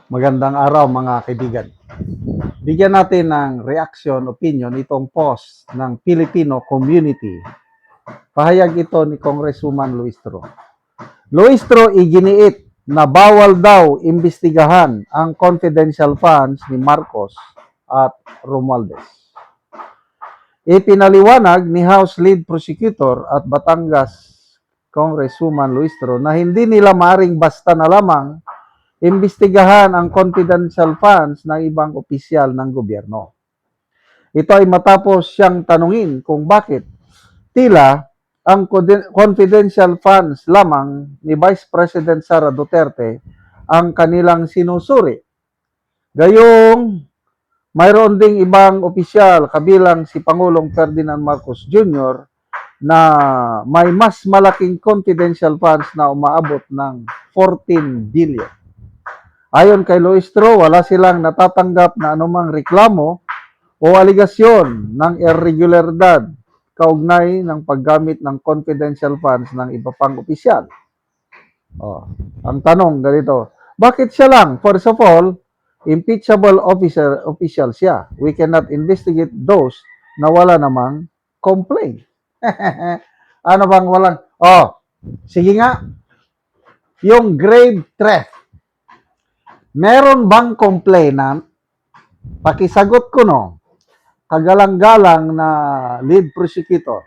Magandang araw mga kaibigan. Bigyan natin ng reaction, opinion itong post ng Filipino community. Pahayag ito ni Congresswoman Luistro. Luistro iginiit na bawal daw imbestigahan ang confidential funds ni Marcos at Romualdez. Ipinaliwanag ni House Lead Prosecutor at Batangas Congresswoman Luistro na hindi nila maring basta na lamang imbestigahan ang confidential funds ng ibang opisyal ng gobyerno. Ito ay matapos siyang tanungin kung bakit tila ang confidential funds lamang ni Vice President Sara Duterte ang kanilang sinusuri. Gayong mayroon ding ibang opisyal kabilang si Pangulong Ferdinand Marcos Jr. na may mas malaking confidential funds na umaabot ng 14 billion. Ayon kay Luistro, wala silang natatanggap na anumang reklamo o aligasyon ng irregularidad kaugnay ng paggamit ng confidential funds ng iba pang opisyal. Ang tanong ganito, bakit siya lang? First of all, impeachable official siya. We cannot investigate those na wala namang complaint. Ano bang walang? Sige nga. Yung grave theft. Meron bang complainant? Pakisagot ko no. Kagalang-galang na lead prosecutor.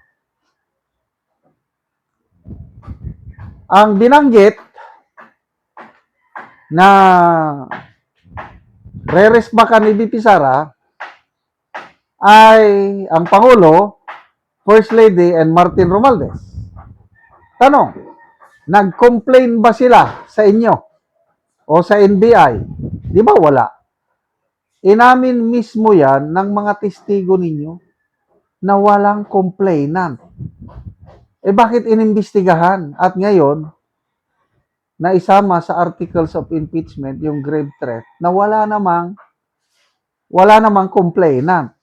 Ang binanggit na re-resbakan ni BP Sara ay ang Pangulo, First Lady, and Martin Romualdez. Tanong, nag-complain ba sila sa inyo o sa NBI? Di ba wala? Inamin mismo yan ng mga testigo ninyo na walang complainant. Bakit inimbestigahan? At ngayon, naisama sa articles of impeachment yung grave threat na wala namang complainant.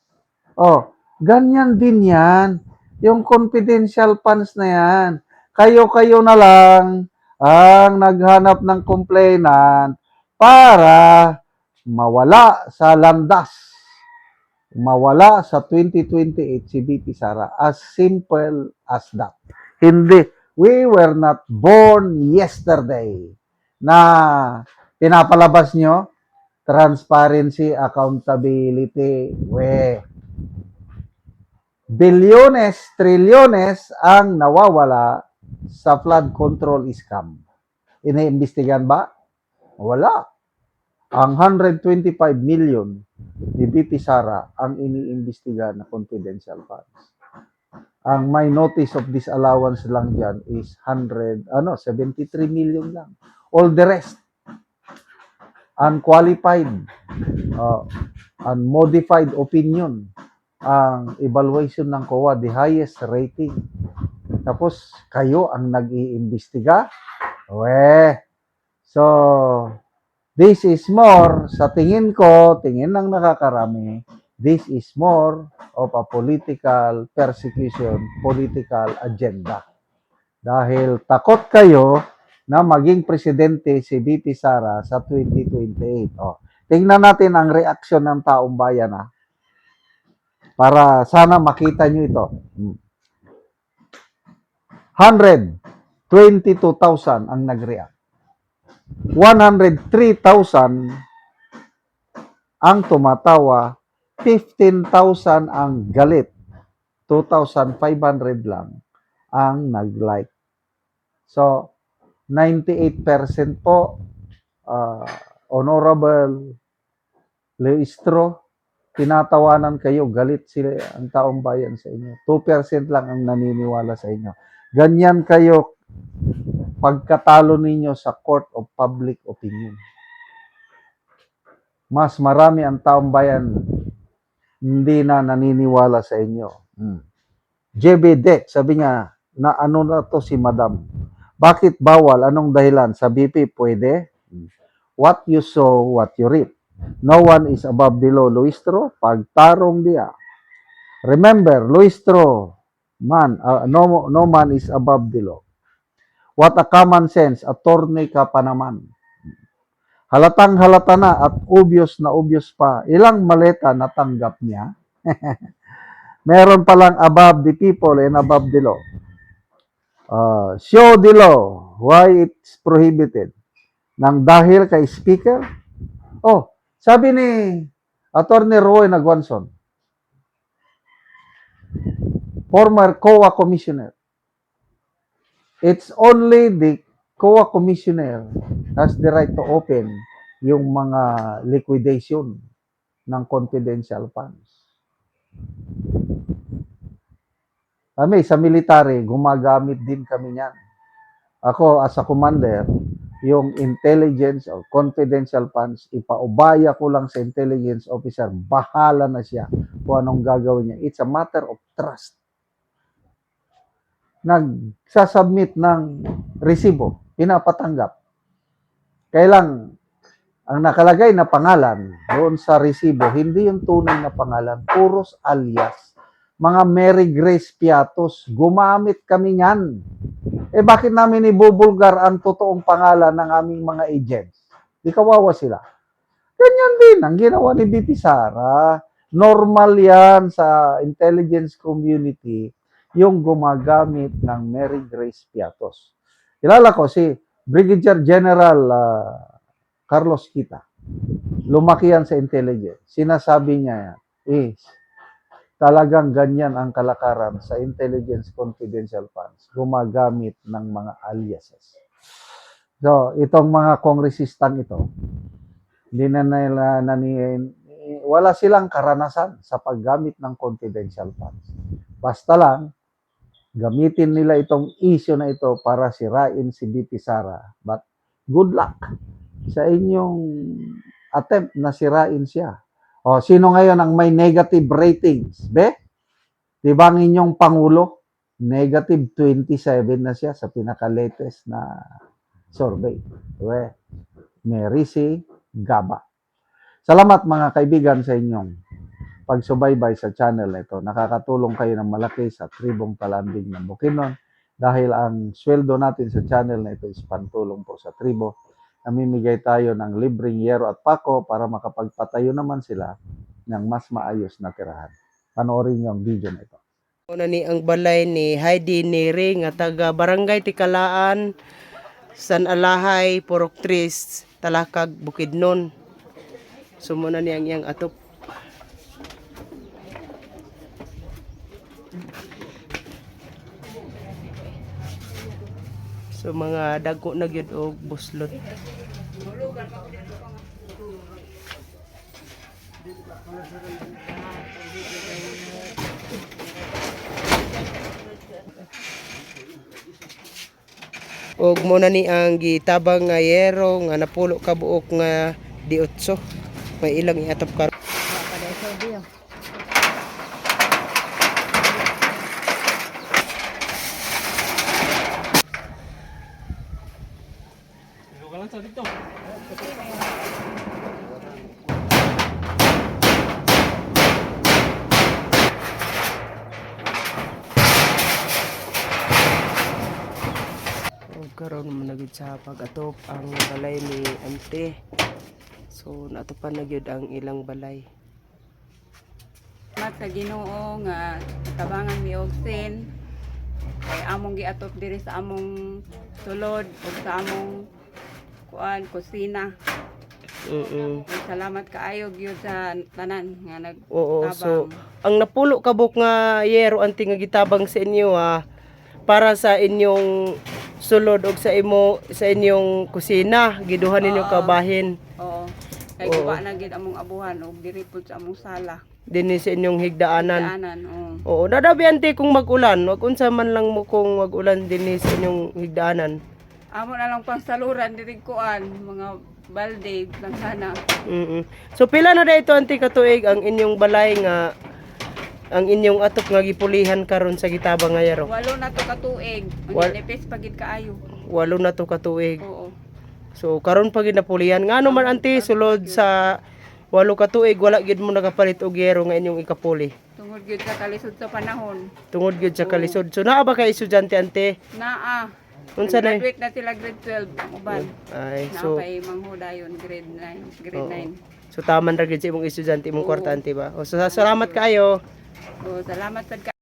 Ganyan din yan. Yung confidential funds na yan. Kayo-kayo na lang ang naghanap ng complainant para mawala sa landas. Mawala sa 2028 si BP Sara. As simple as that. Hindi. We were not born yesterday. Na pinapalabas nyo, transparency, accountability. Bilyones, trilyones ang nawawala sa flood control scam. Iniimbestigan ba? Wala. Ang 125 million ni BP Sara ang iniimbestiga na confidential funds. Ang may notice of disallowance lang dyan is 73 million lang. All the rest, unqualified, unmodified opinion, ang evaluation ng COA, the highest rating. Tapos, kayo ang nag-iimbestiga? So, this is more, sa tingin ko, tingin ng nakakarami, this is more of a political persecution, political agenda. Dahil takot kayo na maging presidente si BP Sara sa 2028. Tingnan natin ang reaksyon ng taong bayan para sana makita nyo ito. 122,000 ang nag-react. 103,000 ang tumatawa, 15,000 ang galit, 2,500 lang ang nag-like. So, 98% po, Honorable Luistro, tinatawanan kayo, galit sila ang taong bayan sa inyo. 2% lang ang naniniwala sa inyo. Ganyan kayo pagkatalo ninyo sa Court of Public Opinion. Mas marami ang taong bayan hindi na naniniwala sa inyo. JB Det, sabi niya, na ano na to si Madam. Bakit bawal? Anong dahilan? Sa BP, pwede? What you sow, what you reap. No one is above the law, Luistro. Pagtarong dia. Remember, Luistro, no man is above the law. What a common sense, attorney ka pa naman. Halatang halata na at obvious pa. Ilang maleta natanggap niya? Meron palang above the people and above the law. Show the law why it's prohibited. Nang dahil kay speaker? Oh, sabi ni Attorney Roy Naguanson, former COA commissioner, it's only the COA commissioner has the right to open yung mga liquidation ng confidential funds. Kami sa military, gumagamit din kami niyan. Ako as a commander, yung intelligence or confidential funds, ipaubaya ko lang sa intelligence officer, bahala na siya kung anong gagawin niya. It's a matter of trust. Nagsasubmit ng resibo, pinapatanggap. Kailang ang nakalagay na pangalan doon sa resibo, hindi yung tunay na pangalan, puros alias. Mga Mary Grace Piatos, gumamit kami niyan. Bakit namin ibubulgar ang totoong pangalan ng aming mga agents? Di kawawa sila. Ganyan din ang ginawa ni BP Sara. Normal yan sa intelligence community yung gumagamit ng Mary Grace Piatos. Kilala ko si Brigadier General Carlos Kita. Lumaki yan sa intelligence. Sinasabi niya is talagang ganyan ang kalakaran sa intelligence confidential funds. Gumagamit ng mga aliases. So, itong mga kongresistang ito, hindi na nila wala silang karanasan sa paggamit ng confidential funds. Basta lang, gamitin nila itong issue na ito para sirain si BP Sara. But good luck sa inyong attempt na sirain siya. O, sino ngayon ang may negative ratings? Di ba ang inyong Pangulo? Negative 27 na siya sa pinaka-latest na survey. Mary C. Gaba. Salamat mga kaibigan sa inyong pagsubaybay sa channel na ito. Nakakatulong kayo ng malaki sa tribong Talanding ng Bukidnon dahil ang sweldo natin sa channel na ito is pantulong po sa tribo. Namimigay tayo ng libreng yero at pako para makapagpatayo naman sila ng mas maayos na tirahan. Panoorin niyo ang video na ito. Una ni ang balay ni Heidi Neri nga taga Barangay Tikalaan, San Alahay, Purok Tris, Talakag, Bukidnon. Sumuna ni ang iyang atop. So mga dagko na gyud og buslot. Og muna ni ang gitabang nga yero nga napulo ka buok nga di 8. May ilang iatop karon. Karon man nagid sa pag-atop ang balay ni Ante. So natupan na gyud ang ilang balay. Salamat sa Ginoo nga tabangan mi og sin kay among giatop diri sa among sulod ug sa among kusina. Salamat kaayo gyud sa tanan nga nagtabang. Oo, so ang napulo ka buok nga yero Ante nga gitabang sa inyo para sa inyong sulod og sa inyong kusina giduhan ninyo kabahin. Oo. Kay kuha na gid among abuhan og diri pud sa among sala. Dinhi sa inyong higdaanan. Oo. Oo, dadabi Ante kung mag-ulan, wag unsa man lang mo kung mag-ulan dinhi sa inyong higdaanan. Amo na lang pang saluran diri mga balde lang sana. So pila na dayto Ante katuig ang inyong balay nga ang inyong atop nga gipulihan karon sa gitabang nga yero? 8 na to katuig. Ang nipis pagid kaayo. 8 na to katuig. Oo. So karon pa gid napulihan. Ngano man Ante sulod sa 8 katuig wala gid mo nagapalit og yero nga inyong ikapuli? Tungod gyud sa kalisod sa panahon. Tungod gyud sa kalisod. So naa ba kay estudyante Ante? Naa. Unsa na? Graduate na sila grade 12 ang uban. Ay, Na so kay manghudayon grade 9, grade Oo. 9. so taman ra gyud sa imong estudyante imong Oo. kwartante ba? O so salamat kayo. So, salamat sad